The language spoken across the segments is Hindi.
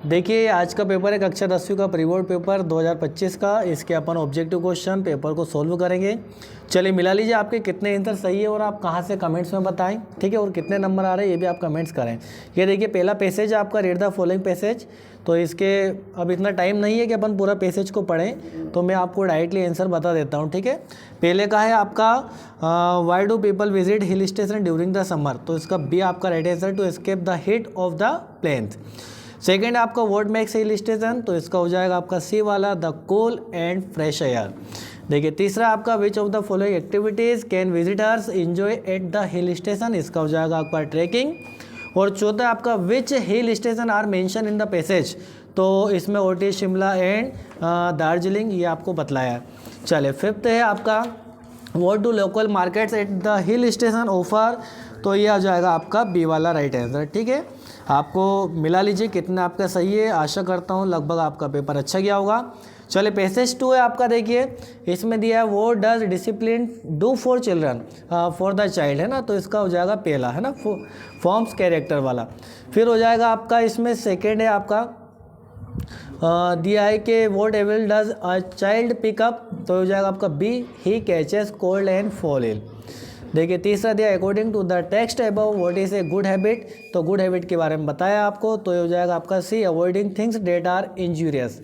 देखिए आज का पेपर है कक्षा 10वीं का प्री बोर्ड पेपर 2025 का। इसके अपन ऑब्जेक्टिव क्वेश्चन पेपर को सॉल्व करेंगे। चलिए मिला लीजिए आपके कितने आंसर सही है और आप कहाँ से कमेंट्स में बताएं, ठीक है, और कितने नंबर आ रहे हैं ये भी आप कमेंट्स करें। ये देखिए पहला पैसेज आपका रीड द फॉलोइंग पैसेज। तो इसके अब इतना टाइम नहीं है कि अपन पूरा पैसेज को पढ़ें, तो मैं आपको डायरेक्टली आंसर बता देता हूँ, ठीक है। पहले का है आपका why do people visit hill station during the summer. तो इसका बी आपका right answer, to escape the heat of the plains. Second आपका वर्ड मेक्स हिल स्टेशन, तो इसका हो जाएगा आपका सी वाला, the cool and fresh air. देखिए तीसरा आपका which of the following activities can visitors enjoy at the hill station. इसका हो जाएगा आपका ट्रैकिंग। और चौथा आपका which hill station are mentioned in the passage. तो इसमें ओटी, शिमला एंड दार्जिलिंग ये आपको बतलाया है। चलिए फिफ्थ है आपका what do local markets eight the hill station offer. तो ये आ जाएगा आपका बी वाला राइट आंसर, ठीक है। आपको मिला लीजिए कितना आपका सही है। आशा करता हूँ लगभग आपका पेपर अच्छा गया होगा। चलिए पैसेज 2 है आपका, देखिए इसमें दिया है वो does discipline do for children for the child, है ना। तो इसका हो जाएगा पहला, है ना, फॉर्म्स कैरेक्टर वाला। फिर हो जाएगा आपका इसमें सेकेंड है आपका दिया है कि what evil does a child pick up. तो हो जाएगा आपका B he catches cold and fall ill. देखिए तीसरा दिया according to the text above what is a good habit. तो गुड हैबिट के बारे में बताया आपको, तो ये हो जाएगा आपका C avoiding things that are injurious.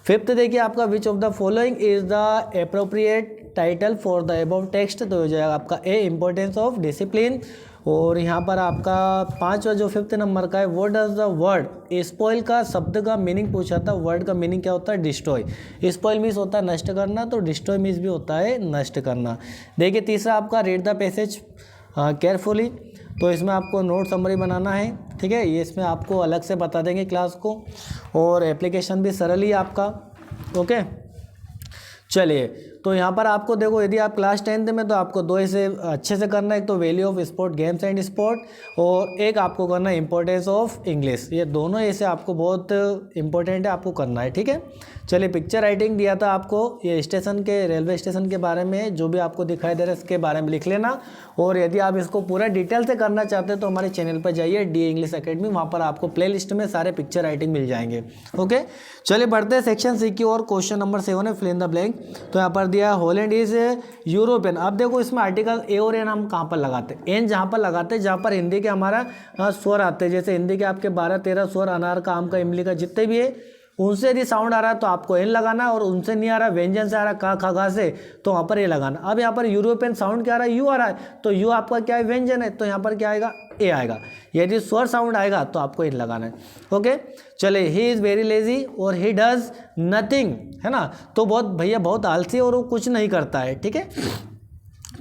Fifth देखिए आपका which of the following is the appropriate title for the above text. तो हो जाएगा आपका ए इंपॉर्टेंस ऑफ डिसिप्लिन। और यहाँ पर आपका पांचवा जो फिफ्थ नंबर का है वो डज द वर्ड स्पॉइल का शब्द का मीनिंग पूछा था। वर्ड का मीनिंग क्या होता है, डिस्ट्रॉय। स्पॉइल मीन्स होता है नष्ट करना, तो डिस्ट्रॉय मीन्स भी होता है नष्ट करना। देखिए तीसरा आपका रीड द पैसेज केयरफुली। तो इसमें आपको नोट समरी बनाना है, ठीक है। ये इसमें आपको अलग से बता देंगे क्लास को, और एप्लीकेशन भी सरल ही आपका, ओके। चलिए तो यहाँ पर आपको देखो यदि आप क्लास 10th में तो आपको दो ऐसे अच्छे से करना है, एक तो value of sport games and sport, और एक आपको करना है इंपॉर्टेंस ऑफ इंग्लिश। ये दोनों ऐसे आपको बहुत इंपॉर्टेंट है, आपको करना है, ठीक है। चलिए पिक्चर राइटिंग दिया था आपको, ये स्टेशन के रेलवे स्टेशन के बारे में जो भी आपको दिखाई दे रहा है इसके बारे में लिख लेना। और यदि आप इसको पूरा डिटेल से करना चाहते हैं तो हमारे चैनल पर जाइए डी इंग्लिश अकेडमी, वहाँ पर आपको प्ले लिस्ट में सारे पिक्चर राइटिंग मिल जाएंगे, ओके। चलिए बढ़ते हैं सेक्शन सी की और क्वेश्चन नंबर 7 है फिल इन द ब्लैंक। तो यहाँ पर दिया हॉलैंड इज यूरोपियन। अब देखो इसमें आर्टिकल ए और एन हम कहाँ पर लगाते हैं, एन जहाँ पर लगाते हैं जहाँ पर हिंदी के हमारा स्वर आते हैं। जैसे हिंदी के आपके 12-13 स्वर, अनार का, आम का, इमली का, जितने भी है उनसे यदि साउंड आ रहा है तो आपको एन लगाना, और उनसे नहीं आ रहा, व्यंजन से आ रहा, का, खा, गा से, तो वहाँ पर ए लगाना। अब यहाँ पर यूरोपियन साउंड क्या आ रहा है, यू आ रहा है, तो यू आपका क्या है, व्यंजन है, तो यहाँ पर क्या आएगा, ए आएगा। यदि स्वर साउंड आएगा तो आपको एन लगाना है, ओके। चले ही इज़ वेरी लेजी और ही डज नथिंग, है ना। तो बहुत भैया बहुत आलसी और वो कुछ नहीं करता है, ठीक है।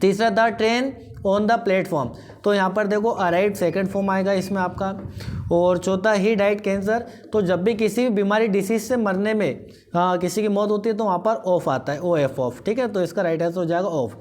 तीसरा the train on the platform. तो यहाँ पर देखो अराइव सेकंड फॉर्म आएगा इसमें आपका। और चौथा ही डाइड कैंसर। तो जब भी किसी भी बीमारी डिसीज से मरने में किसी की मौत होती है तो वहाँ पर ऑफ आता है, ओ एफ ऑफ, ठीक है। तो इसका राइट आंसर हो जाएगा ऑफ।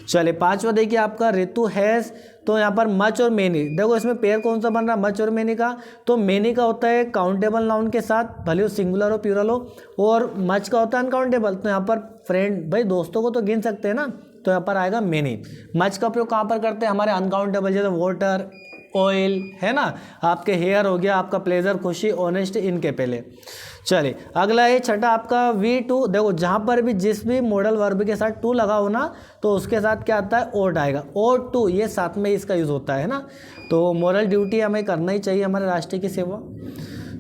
चलिए पांचवा देखिए आपका ऋतु हैज़। तो यहाँ पर मच और मेनी, देखो इसमें पेयर कौन सा बन रहा है, मच और मेनी का। तो मेनी का होता है काउंटेबल नाउन के साथ, भले वो सिंगुलर हो प्यूरल हो, और मच का होता है अनकाउंटेबल। तो यहाँ पर फ्रेंड भाई दोस्तों को तो गिन सकते हैं ना, तो यहाँ पर आएगा मेनी। मच का प्रयोग कहाँ पर करते हैं, हमारे अनकाउंटेबल जैसे वाटर, ऑयल, है ना, आपके हेयर हो गया, आपका प्लेजर, खुशी, ऑनेस्ट, इनके पहले। चलिए अगला है छठा आपका वी टू। देखो जहाँ पर भी जिस भी मॉडल वर्ब के साथ टू लगा हो ना, तो उसके साथ क्या आता है, ओट आएगा। ओट टू ये साथ में इसका यूज़ होता है ना। तो मॉरल ड्यूटी हमें करना ही चाहिए हमारे राष्ट्र की सेवा।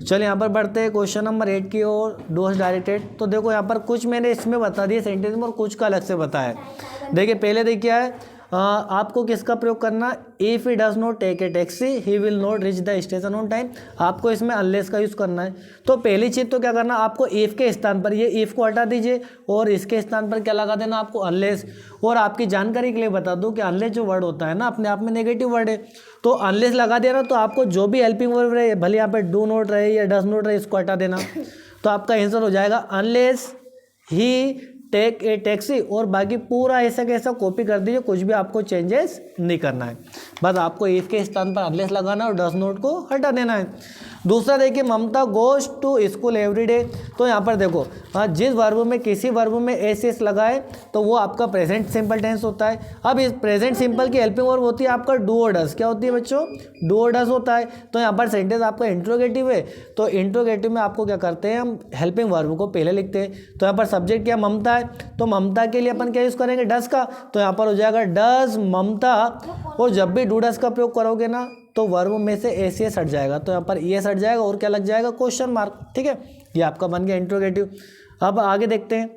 चलिए यहाँ पर बढ़ते हैं क्वेश्चन नंबर 8 की ओर, डूज डायरेक्टेड। तो देखो यहाँ पर कुछ मैंने इसमें बता दिए सेंटेंस में और कुछ का अलग से बताया। देखिए पहले देखिए है आपको किसका प्रयोग करना, if he does not take a taxi he will not reach the station on time. आपको इसमें अनलेस का यूज़ करना है। तो पहली चीज़ तो क्या करना, आपको इफ़ के स्थान पर ये इफ़ को हटा दीजिए और इसके स्थान पर क्या लगा देना, आपको अनलेस। और आपकी जानकारी के लिए बता दूं कि अनलेस जो वर्ड होता है ना अपने आप में नेगेटिव वर्ड है। तो अनलेस लगा देना तो आपको जो भी हेल्पिंग वर्ब रहे, भले यहाँ पे डू नॉट रहे या डज नॉट रहे, इसको हटा देना। तो आपका आंसर हो जाएगा unless he take a taxi. और बाकी पूरा ऐसा कैसा कॉपी कर दीजिए, कुछ भी आपको चेंजेस नहीं करना है। बस आपको इफ के स्थान पर अनलेस लगाना और डज नॉट को हटा देना है। दूसरा देखिए ममता गोज टू स्कूल एवरीडे। तो यहाँ पर देखो जिस वर्ब में किसी वर्ब में एस एस लगाए तो वो आपका प्रेजेंट सिंपल टेंस होता है। अब इस प्रेजेंट सिंपल की हेल्पिंग वर्ब होती है आपका डू और डज। क्या होती है बच्चों? डू और डज होता है। तो यहाँ पर सेंटेंस आपका इंट्रोगेटिव है, तो इंट्रोगेटिव में आपको क्या करते हैं, हम हेल्पिंग वर्ब को पहले लिखते हैं। तो यहाँ पर सब्जेक्ट क्या ममता है, तो ममता के लिए अपन क्या यूज़ करेंगे, डज का। तो यहाँ पर हो जाएगा डज ममता। और जब भी डू डज का प्रयोग करोगे ना तो वर्ब में से एस एस हट जाएगा, तो यहाँ पर एस हट जाएगा और क्या लग जाएगा, क्वेश्चन मार्क। ठीक है, ये आपका बन गया इंट्रोगेटिव। अब आगे देखते हैं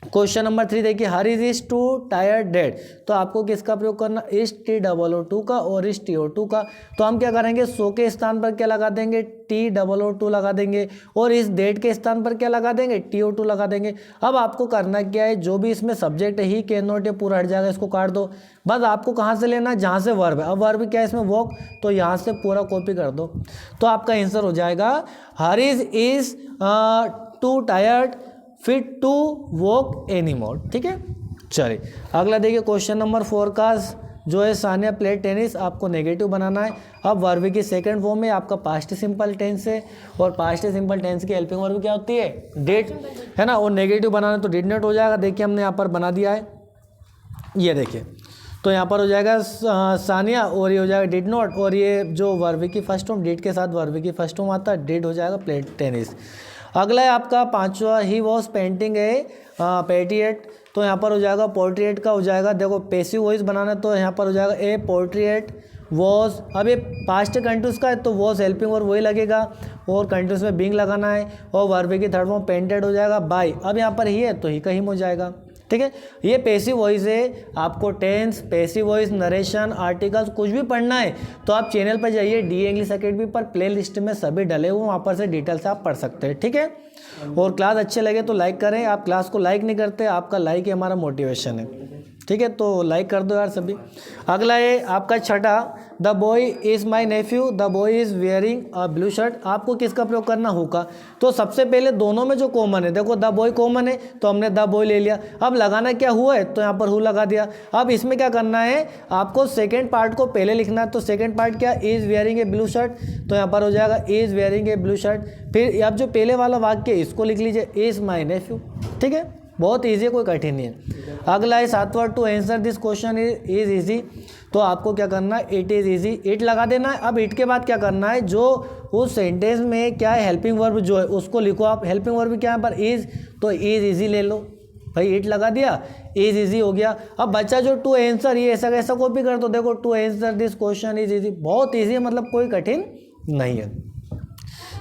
क्वेश्चन नंबर 3 देखिए, हर इज टू टायर्ड डेड। तो आपको किसका प्रयोग करना, इस TOO2 का और इस TO2 का। तो हम क्या करेंगे, सो के स्थान पर क्या लगा देंगे, TOO2 लगा देंगे, और इस डेड के स्थान पर क्या लगा देंगे, TO2 लगा देंगे। अब आपको करना क्या है, जो भी इसमें सब्जेक्ट है ही कैन नॉट, ये पूरा हट जाएगा, इसको काट दो। बस आपको कहाँ से लेना, जहाँ से वर्ब है। अब वर्ब क्या है इसमें, वॉक, तो यहाँ से पूरा कॉपी कर दो, तो आपका आंसर हो जाएगा her is too tired fit to walk any more. ठीक है, चलिए अगला देखिए क्वेश्चन नंबर 4 का जो है, सानिया प्लेड टेनिस, आपको नेगेटिव बनाना है। अब वर्ब की सेकंड फॉर्म में आपका पास्ट सिंपल टेंस है, और पास्ट सिंपल टेंस की हेल्पिंग वर्ब क्या होती है, डिड, है ना। और नेगेटिव बनाना तो डिड नॉट हो जाएगा। देखिए हमने यहाँ पर बना दिया है, ये देखिए, तो यहाँ पर हो जाएगा सानिया, और ये हो जाएगा डिड नॉट, और ये जो वर्ब की फर्स्ट फॉर्म डिड के साथ वर्ब की फर्स्ट फॉर्म आता है, डिड हो जाएगा प्लेड टेनिस। अगला है आपका 5वां, he was painting a patriot. तो यहाँ पर हो जाएगा पोर्ट्रेट का हो जाएगा, देखो पैसिव वॉइस बनाना, तो यहाँ पर हो जाएगा ए पोर्ट्रेट वॉज। अब ये पास्ट कंटिन्यूस का है तो वॉज हेल्पिंग और वही लगेगा, और कंटिन्यूस में बीइंग लगाना है, और वर्ब की थर्ड फॉर्म पेंटेड हो जाएगा बाय। अब यहाँ पर ही है तो ही का हिम हो जाएगा। ठीक है, ये पैसिव वॉइस है। आपको tense, passive voice, narration, articles कुछ भी पढ़ना है तो आप चैनल पर जाइए, डी इंग्लिश अकेडमी पर प्लेलिस्ट में सभी डले हुए, वहाँ पर से डिटेल से आप पढ़ सकते हैं। ठीक है, और क्लास अच्छे लगे तो लाइक करें। आप क्लास को लाइक नहीं करते, आपका लाइक ही हमारा मोटिवेशन है। ठीक है, तो लाइक कर दो यार सभी। अगला है आपका छठा, the boy is my nephew, the boy is wearing a blue shirt. आपको किसका प्रयोग करना होगा, तो सबसे पहले दोनों में जो कॉमन है, देखो द बॉय कॉमन है तो हमने द बॉय ले लिया। अब लगाना क्या हुआ है, तो यहाँ पर हु लगा दिया। अब इसमें क्या करना है, आपको सेकेंड पार्ट को पहले लिखना है। तो सेकेंड पार्ट क्या, is wearing A blue shirt, तो यहाँ पर हो जाएगा is wearing A blue shirt. फिर अब जो पहले वाला वाक्य इसको लिख लीजिए, इज़ माई नेफ्यू। ठीक है, बहुत ईजी है, कोई कठिन नहीं है। अगला है 7वां, to answer this question is easy. तो आपको क्या करना है, इट इज़ ईजी, इट लगा देना है। अब इट के बाद क्या करना है, जो उस सेंटेंस में क्या है हेल्पिंग वर्ब जो है उसको लिखो आप। हेल्पिंग वर्ब क्या है पर इज़, तो इज़ ईजी ले लो भाई, इट लगा दिया, इज़ ईजी हो गया। अब बच्चा जो टू आंसर, ये ऐसा कैसा कॉपी कर दो, देखो to answer this question is easy, बहुत ईजी है, मतलब कोई कठिन नहीं है।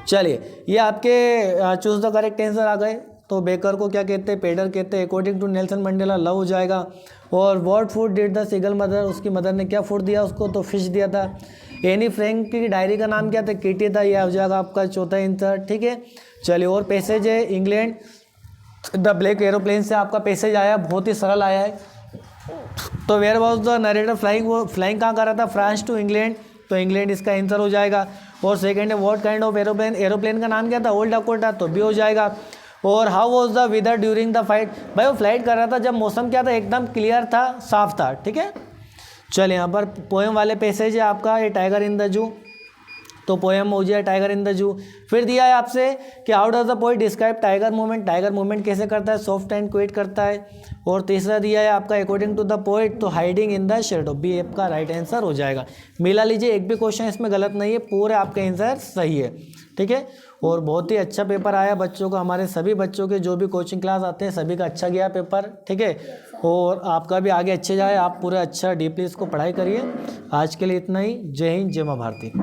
चलिए, ये आपके चूज द करेक्ट आंसर आ गए। तो बेकर को क्या कहते हैं, पेडर कहते हैं। According to Nelson Mandela love हो जाएगा। और what food did the seagull mother, उसकी मदर ने क्या फूड दिया उसको, तो फिश दिया था। एनी फ्रैंक की डायरी का नाम क्या था, किटी था, यह हो जाएगा आपका चौथा आंसर। ठीक है, चलिए, और पैसेज है इंग्लैंड द ब्लैक एरोप्लेन से आपका पैसेज आया, बहुत ही सरल आया है। तो where was the narrator flying, वो फ्लाइंग कहाँ कर रहा था, फ्रांस टू इंग्लैंड, तो इंग्लैंड इसका आंसर हो जाएगा। और सेकेंड है what kind of aeroplane, aeroplane का नाम क्या था, ओल्ड डकोटा, तो भी हो जाएगा। और how was the weather during the fight, भाई वो फ्लाइट कर रहा था जब मौसम क्या था, एकदम क्लियर था, साफ था। ठीक है, चलिए यहाँ पर पोएम वाले पैसेज है आपका, ये टाइगर इन द जू, तो पोएम हो जाए टाइगर इन द जू। फिर दिया है आपसे कि how does the poet describe tiger movement, tiger movement कैसे करता है, सॉफ्ट एंड क्विट करता है। और तीसरा दिया है आपका अकॉर्डिंग टू द पोएट, तो hiding in the shadow, B आपका राइट आंसर हो जाएगा। मिला लीजिए, एक भी क्वेश्चन इसमें गलत नहीं है, पूरे आपके आंसर सही है। ठीक है, और बहुत ही अच्छा पेपर आया बच्चों का, हमारे सभी बच्चों के जो भी कोचिंग क्लास आते हैं सभी का अच्छा गया पेपर। ठीक है, और आपका भी आगे अच्छे जाए, आप पूरा अच्छा डीपली इसको पढ़ाई करिए। आज के लिए इतना ही, जय हिंद, जय मां भारती।